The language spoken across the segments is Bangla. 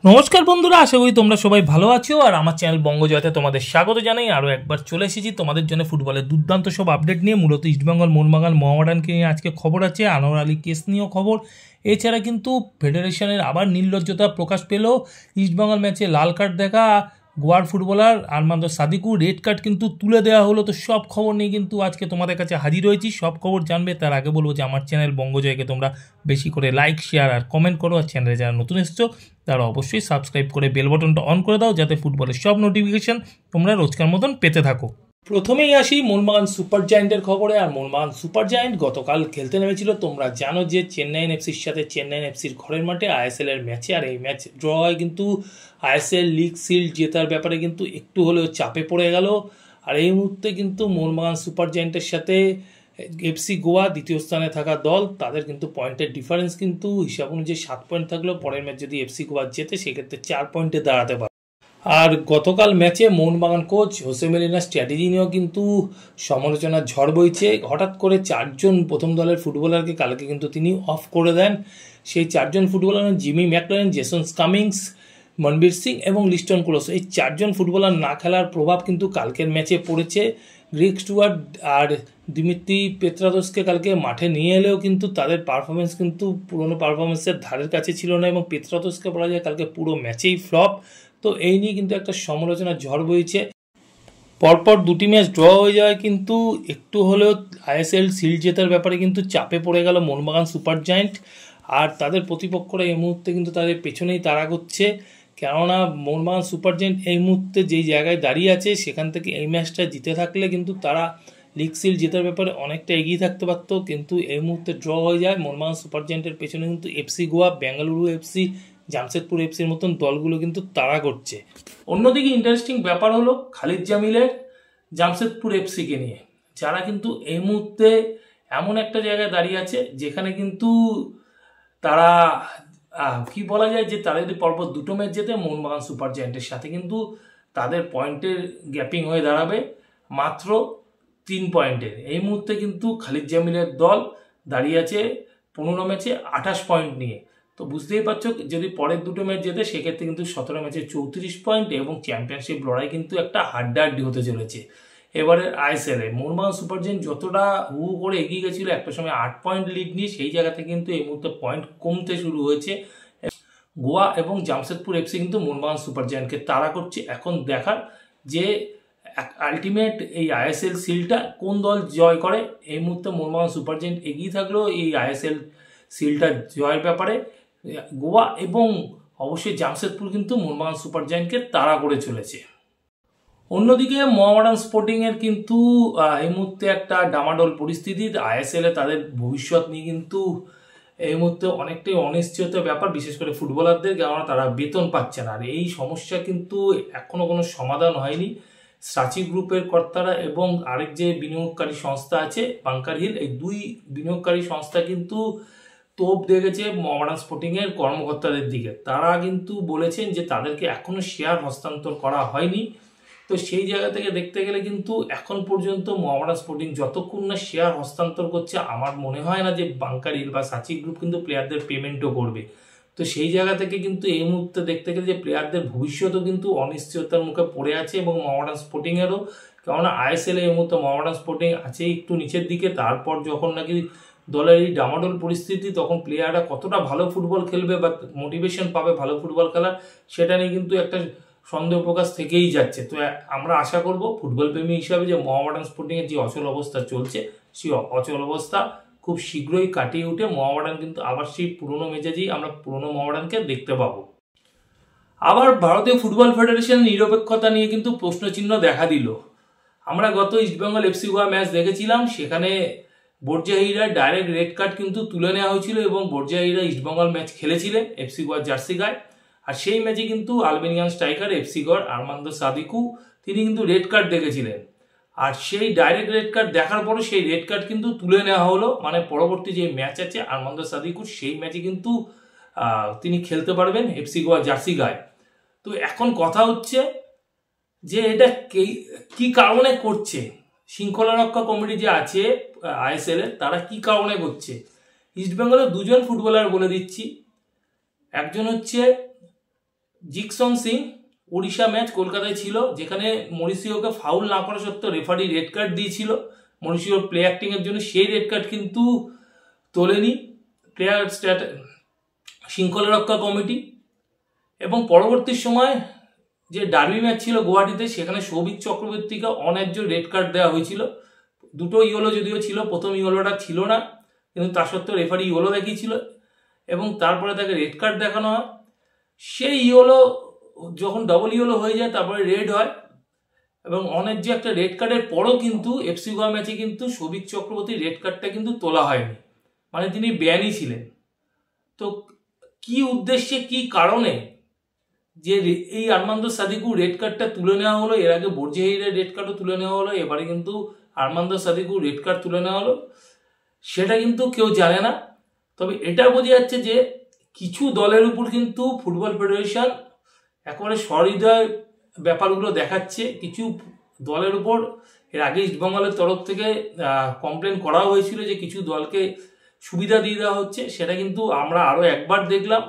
নমস্কার বন্ধুরা, আশা করি তোমরা সবাই ভালো আছো। আর আমার চ্যানেল বঙ্গজয়তে তোমাদের স্বাগত জানাই। আরও একবার চলে এসেছি তোমাদের জন্য ফুটবলের দুর্দান্ত সব আপডেট নিয়ে। মূলত ইস্টবেঙ্গল, মোহনবাগান, মোহামেডানকে নিয়ে আজকে খবর আছে, আনোয়ার আলী কেস নিয়েও খবর। এছাড়া কিন্তু ফেডারেশনের আবার নির্লজ্জতা প্রকাশ পেল। ইস্টবেঙ্গল ম্যাচে লাল কার্ড দেখা গোয়ার footballer Armand Sadiku red card কিন্তু তুলে দেওয়া হলো। তো সব খবর নিয়ে কিন্তু আজকে তোমাদের কাছে হাজির হয়েছি। সব খবর জানবে তার আগে বলবো যে আমার চ্যানেল বঙ্গজয়কে তোমরা বেশি করে লাইক, শেয়ার আর কমেন্ট করো। আর চ্যানেলে যারা নতুন এসছো তারা অবশ্যই সাবস্ক্রাইব করে বেল বাটনটা অন করে দাও, যাতে ফুটবলের সব নোটিফিকেশন তোমরা রোজকার মতন পেতে থাকো। প্রথমেই আসি মোহনবাগান সুপার জায়েন্টের খবরে। আর মোহনবাগান সুপার জায়েন্ট গতকাল খেলতে নেমেছিল। তোমরা জানো যে চেন্নাইন এফসির সাথে চেন্নাইন এফসির ঘরের মাঠে আইএসএল এর ম্যাচে, আর এই ম্যাচ ড্র হয় কিন্তু আইএসএল লিগ শিল্ড জেতার ব্যাপারে কিন্তু একটু হলেও চাপে পড়ে গেল। আর এই মুহূর্তে কিন্তু মোহনবাগান সুপার জায়েন্টের সাথে এফসি গোয়া দ্বিতীয় স্থানে থাকা দল, তাদের কিন্তু পয়েন্টের ডিফারেন্স কিন্তু হিসাব অনুযায়ী 7 পয়েন্ট থাকলেও পরের ম্যাচ যদি এফসি গোয়া জেতে সেক্ষেত্রে 4 পয়েন্টে দাঁড়াতে পারে। আর গতকাল ম্যাচে মোহনবাগান কোচ হোসে মলিনার স্ট্র্যাটেজি নিয়েও কিন্তু সমালোচনার ঝড় বইছে। হঠাৎ করে 4জন প্রথম দলের ফুটবলারকে কালকে কিন্তু তিনি অফ করে দেন। সেই 4জন footballer Jimmy McLaren, Jason Cummings, Manvir Singh এবং লিস্টন ক্লোস। এই 4জন ফুটবলার না খেলার প্রভাব কিন্তু কালকের ম্যাচে পড়েছে। গ্রিক স্টুয়ার্ট আর দিমিত্রি পেত্রাদোসকে কালকে মাঠে নিয়ে এলেও কিন্তু তাদের পারফরমেন্স কিন্তু পুরনো পারফরমেন্সের ধারের কাছে ছিল না, এবং পেত্রাদোসকে বলা যায় কালকে পুরো ম্যাচেই ফ্লপ। তো এই নিয়ে কিন্তু একটা সমালোচনার ঝড় বইছে। পরপর দুটি ম্যাচ ড্র হয়ে যাওয়ায় কিন্তু একটু হলেও আইএসএল শিল্ড জেতার ব্যাপারে কিন্তু চাপে পড়ে গেল মোহনবাগান সুপার জায়েন্ট। আর তাদের প্রতিপক্ষরা এই মুহূর্তে কিন্তু তাদের পেছনেই তাড়া করছে, কেননা মোহনবাগান সুপার জায়েন্ট এই মুহূর্তে যেই জায়গায় দাঁড়িয়ে আছে সেখান থেকে এই ম্যাচটা জিতে থাকলে কিন্তু তারা লিগ শিল্ড জেতার ব্যাপারে অনেকটা এগিয়ে থাকতে পারতো। কিন্তু এই মুহূর্তে ড্র হয়ে যায়। মোহনবাগান সুপার জায়েন্টের পেছনে কিন্তু এফসি গোয়া, বেঙ্গালুরু এফসি, জামশেদপুর এফসির মতন দলগুলো কিন্তু তাড়া করছে। অন্যদিকে ইন্টারেস্টিং ব্যাপার হলো খালিদ জামিলের জামশেদপুর এফসিকে নিয়ে, যারা কিন্তু এই মুহূর্তে এমন একটা জায়গায় দাঁড়িয়ে আছে যেখানে কিন্তু তারা কি বলা যায় যে তারা যদি পরপর দুটো ম্যাচ জেতে মোহনবাগান সুপার জায়েন্টের সাথে কিন্তু তাদের পয়েন্টের গ্যাপিং হয়ে দাঁড়াবে মাত্র 3 পয়েন্টের। এই মুহূর্তে কিন্তু খালিদ জামিলের দল দাঁড়িয়ে আছে 15 ম্যাচে 28 পয়েন্ট নিয়ে। তো বুঝতেই পারছো যদি পরের দুটো ম্যাচ জেতে সেক্ষেত্রে কিন্তু 17 ম্যাচে 34 পয়েন্ট, এবং চ্যাম্পিয়নশিপ লড়াই কিন্তু একটা হাড্ডাহাড্ডি হতে চলেছে। এবারে আইএসএল এ মোহনবাগান সুপার জায়েন্ট যতটা হু করে এগিয়ে গেছিল একটা সময় 8 পয়েন্ট লিড নিয়ে, সেই জায়গা থেকে কিন্তু এই মুহূর্তে পয়েন্ট কমতে শুরু হয়েছে। গোয়া এবং জামশেদপুর এফসি কিন্তু মোহনবাগান সুপার জায়েন্টকে তাড়া করছে। এখন দেখার যে আলটিমেট এই আইএসএল সিলটা কোন দল জয় করে। এই মুহূর্তে মোহনবাগান সুপার জায়েন্ট এগিয়ে থাকলেও এই আইএসএল সিলটা জয়ের ব্যাপারে গোয়া এবং অবশ্যই জামশেদপুর কিন্তু মোহনবাগান সুপার জায়েন্টকে তাড়া করে চলেছে। অন্যদিকে মোহামেডান স্পোর্টিংয়ের কিন্তু এই মুহূর্তে একটা ডামাডোল পরিস্থিতি। আইএসএলে তাদের ভবিষ্যৎ নিয়ে কিন্তু এই মুহূর্তে অনেকটাই অনিশ্চয়তার ব্যাপার, বিশেষ করে ফুটবলারদের, কেননা তারা বেতন পাচ্ছে না। আর এই সমস্যা কিন্তু এখনো কোনো সমাধান হয়নি। সাচি গ্রুপের কর্তারা এবং আরেক যে বিনিয়োগকারী সংস্থা আছে বাংকার হিল, এই দুই বিনিয়োগকারী সংস্থা কিন্তু তোপ দেখেছে মোহামেডান স্পোর্টিংয়ের কর্মকর্তাদের দিকে। তারা কিন্তু বলেছেন যে তাদেরকে এখনো শেয়ার হস্তান্তর করা হয়নি। তো সেই জায়গা থেকে দেখতে গেলে কিন্তু এখন পর্যন্ত মোহামেডান স্পোর্টিং যতক্ষণ না শেয়ার হস্তান্তর করছে, আমার মনে হয় না যে বাংকার হিল বা সাচি গ্রুপ কিন্তু প্লেয়ারদের পেমেন্টও করবে। তো সেই জায়গা থেকে কিন্তু এই মুহূর্তে দেখতে গেলে যে প্লেয়ারদের ভবিষ্যৎও কিন্তু অনিশ্চয়তার মুখে পড়ে আছে, এবং মোহামেডান স্পোর্টিংয়েরও। কেননা আইএসএল এই মুহূর্তে মোহামেডান স্পোর্টিং আছে একটু নিচের দিকে। তারপর যখন নাকি দলের এই ডামাডোল পরিস্থিতি, তখন প্লেয়াররা কতটা ভালো ফুটবল খেলবে বা মোটিভেশন পাবে ভালো ফুটবল খেলার, সেটা নিয়ে কিন্তু একটা সন্দেহ প্রকাশ থেকেই যাচ্ছে। তো আমরা আশা করব ফুটবল প্রেমী হিসাবে যে মোহামেডান স্পোর্টিংয়ের যে অচল অবস্থা চলছে, সেই অচল অবস্থা খুব শীঘ্রই কাটিয়ে উঠে মোহামেডান কিন্তু আবার সেই পুরনো মেজাজেই আমরা পুরনো মোহামেডানকে দেখতে পাবো। আবার ভারতীয় ফুটবল ফেডারেশন নিরপেক্ষতা নিয়ে কিন্তু প্রশ্নচিহ্ন দেখা দিল। আমরা গত ইস্টবেঙ্গল এফসি গোয়া ম্যাচ দেখেছিলাম, সেখানে বর্জাহিরা ডাইরেক্ট রেড কার্ড কিন্তু তুলে নেওয়া হয়েছিল, এবং বর্জাহিরা ইস্টবেঙ্গল ম্যাচ খেলেছিলেন এফসি গোয়ার জার্সি গায়ে। আর সেই ম্যাচে কিন্তু আলবেনিয়ান স্ট্রাইকার এফসি গোয়ার আরমান্দ সাদিকু তিনি কিন্তু রেড কার্ড দেখেছিলেন। আর সেই ডাইরেক্ট রেড কার্ড দেখার পরে সেই রেড কার্ড কিন্তু তুলে নেওয়া হলো, মানে পরবর্তী যে ম্যাচ আছে আরমান্দ সাদিকুর, সেই ম্যাচে কিন্তু তিনি খেলতে পারবেন এফসি গোয়া জার্সি গায়ে। তো এখন কথা হচ্ছে যে এটা কি কারণে করছে, শৃঙ্খলা রক্ষা কমিটি যে আছে আইএসএল এর, তারা কি কারণে করছে। ইস্টবেঙ্গলের দুজন ফুটবলার বলে দিচ্ছি, একজন হচ্ছে জিকসন সিং ওড়িশা ম্যাচ কলকাতায় ছিল, যেখানে মরিসিওকে ফাউল না করা সত্ত্বেও রেফারি রেড কার্ড দিয়েছিল মরিসিওর প্লে অ্যাক্টিংয়ের জন্য। সেই রেড কার্ড কিন্তু তোলেনি প্লেয়ার শৃঙ্খলা রক্ষা কমিটি। এবং পরবর্তী সময় যে ডার্বি ম্যাচ ছিল গুয়াহাটিতে, সেখানে সৌভিক চক্রবর্তীকে অন্যায্য রেড কার্ড দেওয়া হয়েছিল। দুটো ইয়েলো যদিও ছিল, প্রথম ইয়েলোটা ছিল না, কিন্তু তা সত্ত্বেও রেফারি ইয়েলো দেখিয়েছিল এবং তারপরে তাকে রেড কার্ড দেখানো হয়। সেই ইয়েলো যখন ডবল ইয়েলো হয়ে যায় তারপরে রেড হয়, এবং অন্যায্য একটা রেড কার্ডের পরও কিন্তু এফসি গোয়া ম্যাচে কিন্তু সৌভিক চক্রবর্তীর রেড কার্ডটা কিন্তু তোলা হয়নি, মানে তিনি ব্যানই ছিলেন। তো কি উদ্দেশ্যে, কি কারণে যে এই আরমান্দো সাদিকু রেড কার্ডটা তুলে নেওয়া হলো? এর আগে বর্জেহিরের রেড কার্ডও তুলে নেওয়া হলো, এবারে কিন্তু আরমান্দো সাদিকু রেড কার্ড তুলে নেওয়া হলো, সেটা কিন্তু কেউ জানে না। তবে এটা বোঝা যাচ্ছে যে কিছু দলের উপর কিন্তু ফুটবল ফেডারেশন একেবারে সহৃদয় ব্যাপারগুলো দেখাচ্ছে। কিছু দলের উপর এর আগে ইস্টবেঙ্গলের তরফ থেকে কমপ্লেন করা হয়েছিল যে কিছু দলকে সুবিধা দিয়ে দেওয়া হচ্ছে, সেটা কিন্তু আমরা আরও একবার দেখলাম।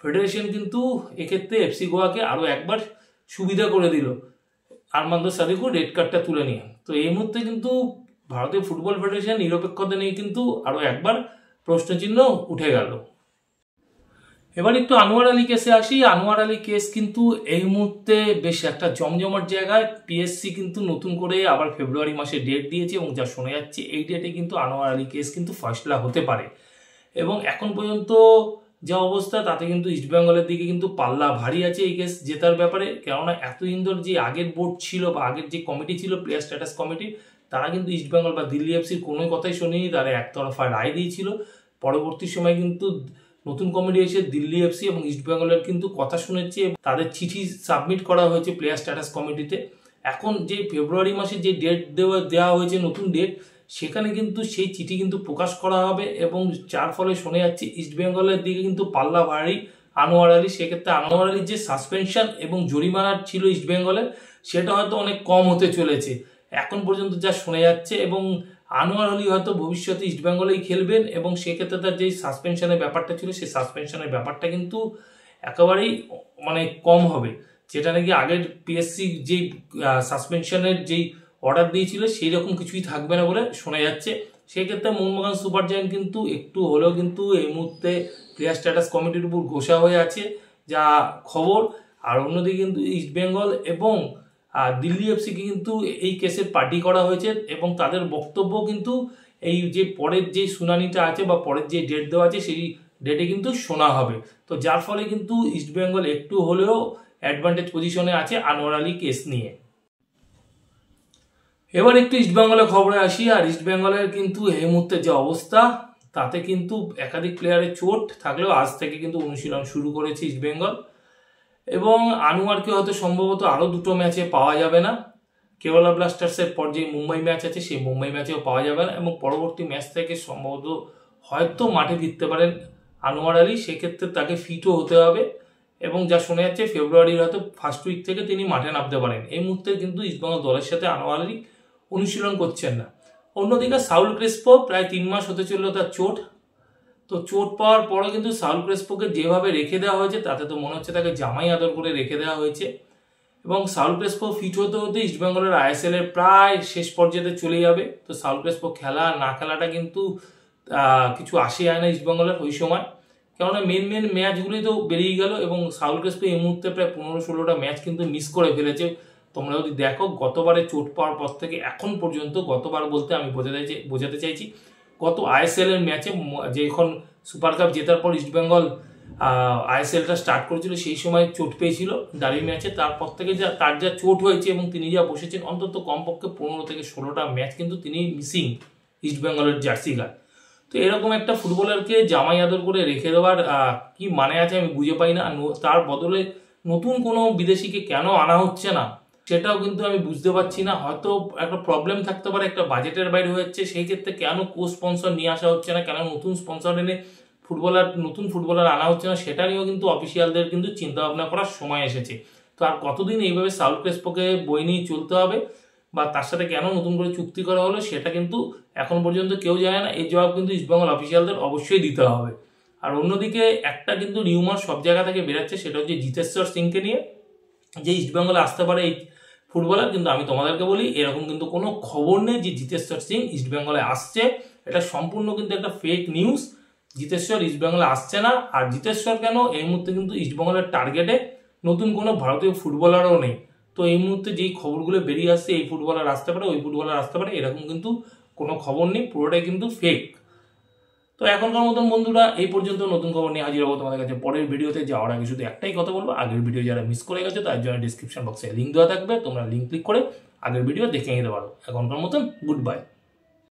ফেডারেশন কিন্তু এক্ষেত্রে এফসি গোয়াকে আরও একবার সুবিধা করে দিল আরমান্দো সাদিকু রেড কার্ডটা তুলে নিয়ে। তো এই মুহূর্তে কিন্তু ভারতীয় ফুটবল ফেডারেশন নিরপেক্ষতা নিয়ে কিন্তু আরও একবার প্রশ্নচিহ্ন উঠে গেল। এবার একটু আনোয়ার আলী কেসে আসি। আনোয়ার আলী কেস কিন্তু এই মুহূর্তে বেশ একটা জমজমাট জায়গায়। পিএসসি কিন্তু নতুন করে আবার ফেব্রুয়ারি মাসে ডেট দিয়েছে, এবং যা শোনা যাচ্ছে এই ডেটে কিন্তু আনোয়ার আলী কেস কিন্তু ফয়সলা হতে পারে। এবং এখন পর্যন্ত যা অবস্থা তাতে কিন্তু ইস্টবেঙ্গলের দিকে কিন্তু পাল্লা ভারী আছে এই কেস জেতার ব্যাপারে। কেননা এতদিন ধরে যে আগের বোর্ড ছিল বা আগের যে কমিটি ছিল প্লেয়ার স্ট্যাটাস কমিটি, তারা কিন্তু ইস্টবেঙ্গল বা দিল্লি এফসির কোনো কথাই শোনেনি, তারা একতরফা রায় দিয়েছিল। পরবর্তী সময় কিন্তু নতুন কমিটি এসে দিল্লি এফসি এবং ইস্টবেঙ্গলের কিন্তু কথা শুনেছে, তাদের চিঠি সাবমিট করা হয়েছে প্লেয়ার স্ট্যাটাস কমিটিতে। এখন যে ফেব্রুয়ারি মাসে যে ডেট দেওয়া হয়েছে নতুন ডেট, সেখানে কিন্তু সেই চিঠি কিন্তু প্রকাশ করা হবে, এবং যার ফলে শোনা যাচ্ছে ইস্টবেঙ্গলের দিকে কিন্তু পাল্লা ভারী আনোয়ার আলী। সেক্ষেত্রে আনোয়ার আলীর যে সাসপেনশন এবং জরিমানা ছিল ইস্টবেঙ্গলের, সেটা হয়তো অনেক কম হতে চলেছে এখন পর্যন্ত যা শোনা যাচ্ছে। এবং আনোয়ার আলী হয়তো ভবিষ্যতে ইস্টবেঙ্গলেই খেলবেন, এবং সেক্ষেত্রে তার যে সাসপেনশনের ব্যাপারটা ছিল সেই সাসপেনশনের ব্যাপারটা কিন্তু একেবারেই মানে কম হবে, যেটা নাকি আগের পিএসসি যেই সাসপেনশনের যেই অর্ডার দিয়েছিল সেই রকম কিছুই থাকবে না বলে শোনা যাচ্ছে। সেক্ষেত্রে মোহনবাগান সুপার জায়ান্ট কিন্তু একটু হলেও কিন্তু এই মুহূর্তে প্লেয়ার স্ট্যাটাস কমিটির উপর ঘোষা হয়ে আছে যা খবর। আর অন্যদিকে কিন্তু ইস্টবেঙ্গল এবং দিল্লি এফসিকে কিন্তু এই কেসের পার্টি করা হয়েছে, এবং তাদের বক্তব্য কিন্তু এই যে পরের যে শুনানিটা আছে বা পরের যে ডেট দেওয়া আছে সেই ডেটে কিন্তু শোনা হবে। তো যার ফলে কিন্তু ইস্টবেঙ্গল একটু হলেও অ্যাডভান্টেজ পজিশনে আছে আনোয়ার আলী কেস নিয়ে। এবার একটু ইস্টবেঙ্গলের খবরে আসি। আর ইস্টবেঙ্গলের কিন্তু এই মুহূর্তে যে অবস্থা, তাতে কিন্তু একাধিক প্লেয়ারের চোট থাকলেও আজ থেকে কিন্তু অনুশীলন শুরু করেছে ইস্টবেঙ্গল, এবং আনোয়ারকে হয়তো সম্ভবত আরও দুটো ম্যাচে পাওয়া যাবে না। কেরালা ব্লাস্টার্সের পর যে মুম্বাই ম্যাচ আছে সেই মুম্বাই ম্যাচেও পাওয়া যাবে না, এবং পরবর্তী ম্যাচ থেকে সম্ভবত হয়তো মাঠে ফিরতে পারেন আনোয়ার আলী। সেক্ষেত্রে তাকে ফিটও হতে হবে, এবং যা শোনা যাচ্ছে ফেব্রুয়ারির হয়তো ফার্স্ট উইক থেকে তিনি মাঠে নামতে পারেন। এই মুহূর্তে কিন্তু ইস্টবেঙ্গল দলের সাথে আনোয়ার আলী অনুশীলন করছেন না। অন্যদিকে সাউল ক্রেসপো প্রায় 3 মাস হতে চলল তার চোট। তো চোট পাওয়ার পরে কিন্তু সাউল ক্রেসপোকে যেভাবে রেখে দেওয়া হয়েছে তাতে তো মনে হচ্ছে তাকে জামাই আদর করে রেখে দেওয়া হয়েছে, এবং সাউল ক্রেসপো ফিট হতে হতে ইস্টবেঙ্গলের আইএসএল এর প্রায় শেষ পর্যায়ে চলে যাবে। তো সাউল ক্রেসপো খেলা না খেলাটা কিন্তু কিছু আসে যায় না ইস্টবেঙ্গলের ওই সময়, কেননা মেন ম্যাচগুলি তো বেরিয়ে গেল, এবং সাউল ক্রেসপো এই মুহূর্তে প্রায় 15-16টা ম্যাচ কিন্তু মিস করে ফেলেছে। তোমরা যদি দেখো গতবারে চোট পাওয়ার পর থেকে এখন পর্যন্ত, গতবার বলতে আমি বোঝাতে চাইছি গত আইএসএল এর ম্যাচে, যখন সুপার কাপ জেতার পর ইস্টবেঙ্গল আইএসএলটা স্টার্ট করেছিল সেই সময় চোট পেয়েছিল ডার্বি ম্যাচে। তারপর থেকে তার যা চোট হয়েছে এবং তিনি যা বসেছেন, অন্তত কমপক্ষে 15 থেকে 16টা ম্যাচ কিন্তু তিনি মিসিং ইস্টবেঙ্গলের জার্সি গায়ে। তো এরকম একটা ফুটবলারকে জামাই আদর করে রেখে দেওয়ার কি মানে আছে আমি বুঝে পাই না। তার বদলে নতুন কোনো বিদেশিকে কেন আনা হচ্ছে না সেটাও কিন্তু আমি বুঝতে পারছি না। হয়তো একটা প্রবলেম থাকতে পারে, একটা বাজেটের বাইরে হয়ে যাচ্ছে, সেই ক্ষেত্রে কেন কো স্পন্সর নিয়ে আসা হচ্ছে না, কেন নতুন স্পন্সর এনে নতুন ফুটবলার আনা হচ্ছে না, সেটা নিয়েও কিন্তু অফিসিয়ালদের কিন্তু চিন্তা ভাবনা করার সময় এসেছে। তো আর কতদিন এইভাবে সাউল ক্রেসপোকে বই নিয়ে চলতে হবে, বা তার সাথে কেন নতুন করে চুক্তি করা হলো সেটা কিন্তু এখন পর্যন্ত কেউ জানে না। এই জবাব কিন্তু ইস্টবেঙ্গল অফিসিয়ালদের অবশ্যই দিতে হবে। আর অন্যদিকে একটা কিন্তু রিউমার সব জায়গা থেকে বেরোচ্ছে, সেটা হচ্ছে জিতেশ্বর সিংকে নিয়ে, যে ইস্টবেঙ্গলে আসতে পারে এই ফুটবলার। কিন্তু আমি তোমাদেরকে বলি, এরকম কিন্তু কোনো খবর নেই যে জিতেশ্বর সিং ইস্টবেঙ্গলে আসছে। এটা সম্পূর্ণ কিন্তু একটা ফেক নিউজ। জিতেশ্বর ইস্টবেঙ্গলে আসছে না। আর জিতেশ্বর কেন, এই মুহূর্তে কিন্তু ইস্টবেঙ্গলের টার্গেটে নতুন কোনো ভারতীয় ফুটবলারও নেই। তো এই মুহূর্তে যেই খবরগুলো বেরিয়ে আসছে, এই ফুটবলার আসতে পারে, ওই ফুটবলার আসতে পারে, এরকম কিন্তু কোনো খবর নেই, পুরোটাই কিন্তু ফেক। তো এখনকার মতন বন্ধুরা এই পর্যন্ত। নতুন খবর নিয়ে হাজির হবো তোমাদের কাছে পরের ভিডিওতে। যাওয়ার আগে শুধু একটাই কথা বলবো, আগের ভিডিও যারা মিস করে গেছে তার জন্য ডিসক্রিপশন বক্সে লিঙ্ক দেওয়া থাকবে, তোমরা লিঙ্ক ক্লিক করে আগের ভিডিও দেখে নিতে পারো। এখনকার মতন গুড বাই।